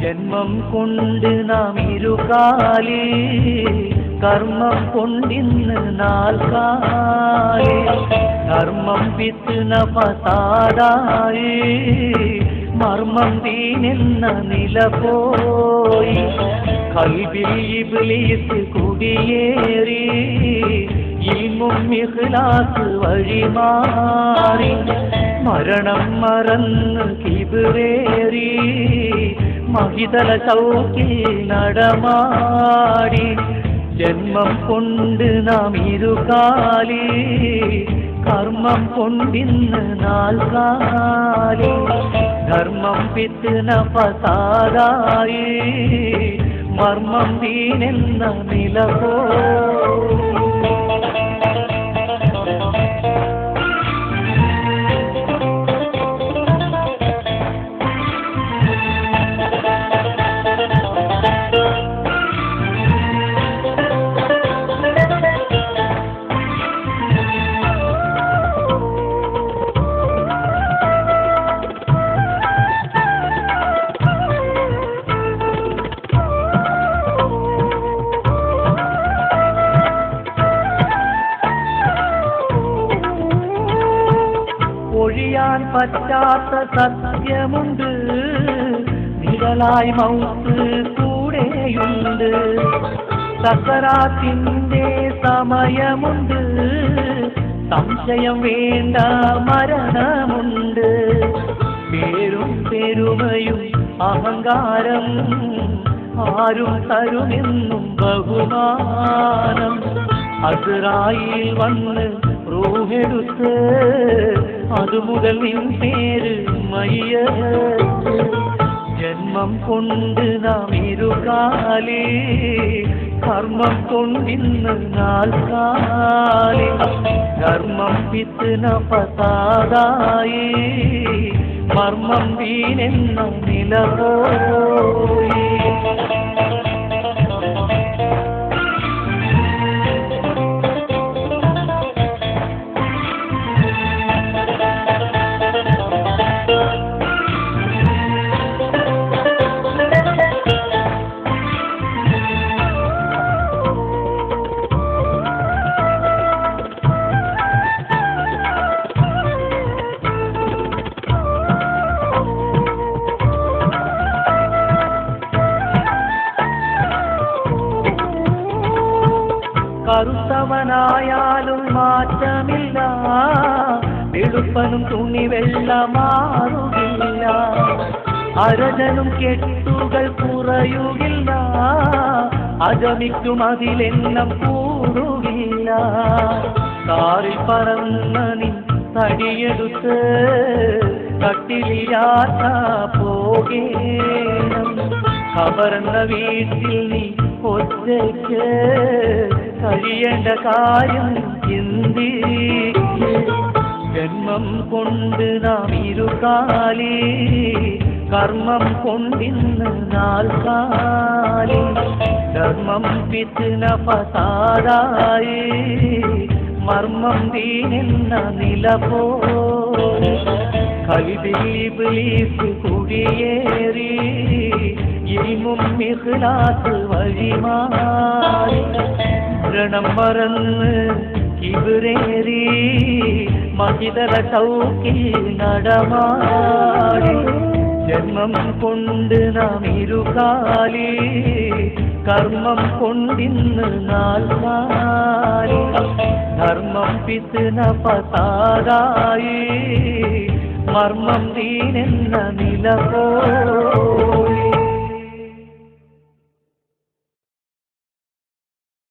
ജന്മം കൊണ്ട് നാം ഇരുകാലി, കർമ്മം കൊണ്ടിന്ന് നാൽക്കാലി. കർമ്മം വിത്ത് നഫസാദായി, മർമ്മം ദീനെന്ന നില പോയി. കൽബിൽ ഇബ്ലീസ് കുടിയേറി, ഇൽമും ഇഖ്ലാസ് വഴിമാറി. മരണം മറന്ന് കിബിറേറി, മഹിതല ചൗക്കിൽ നടമാടി. ജന്മം കൊണ്ട് നാം ഇരുകാലി, കർമ്മം കൊണ്ടിന്ന് നാൽക്കാലി. ധർമ്മം വിത്ത് നഫസാദായി, മർമ്മം ദീനെന്ന നില പോയി. ഒഴിയാൻ പറ്റാത്ത സത്യമുണ്ട്, നിഴലായി മൗത്ത് കൂടെയുണ്ട്. സക്കറാത്തിന്റെ സമയമുണ്ട്, സംശയം വേണ്ട മരണമുണ്ട്. പേരും പെരുമയും അഹങ്കാരം ആരും തരുമെന്നും ബഹുമാനം. അസ്റായീൽ വന്ന് റൂഹെടുത്ത്, അതുമുതൽ നിൻ പേര് മയ്യത്ത്. ജന്മം കൊണ്ട് നാം ഇരുകാലി, കർമ്മം കൊണ്ടിന്ന് നാൽക്കാലി. ധർമ്മം വിത്ത് നഫസാദായി, മർമ്മം ദീനെന്ന നില പോയി. കറുത്തവനായാലും മാറ്റമില്ല, വെളുപ്പനും തുണി വെള്ള മാറുകില്ല. അരജനും കെട്ടുകൾ കുറയുകില്ല, അജമിക്കും അതിലെണ്ണം കൂടുകില്ല. കാറിൽ പറന്ന നീ തടിയെടുത്ത്, കട്ടിലിയാത്ത പോകേണം. കബർന്ന വീട്ടിൽ നീ ഒറ്റയ്ക്ക് കഴിയേണ്ട കാര്യം ചിന്തിക്ക്. ജന്മം കൊണ്ട് നാം ഇരുകാലി, കർമ്മം കൊണ്ടിന്ന് നാൽക്കാലി. ധർമ്മം വിത്ത് നഫസാദായി, മർമ്മം ദീനെന്ന നില പോയി. കൽബിൽ ഇബ്ലീസ് കുടിയേറി, ഇൽമും ഇഖ്ലാസ് വഴിമാറി. മരണം മറന്ന് കിബിറേറി, മഹിതല ചൗക്കിൽ നടമാടി. ജന്മം കൊണ്ട് നാം ഇരുകാലി, കർമ്മം കൊണ്ടിന്ന് നാൽക്കാലി. ധർമ്മം വിത്ത് നഫസാദായി, മർമ്മം ദീനെന്ന നില പോയി.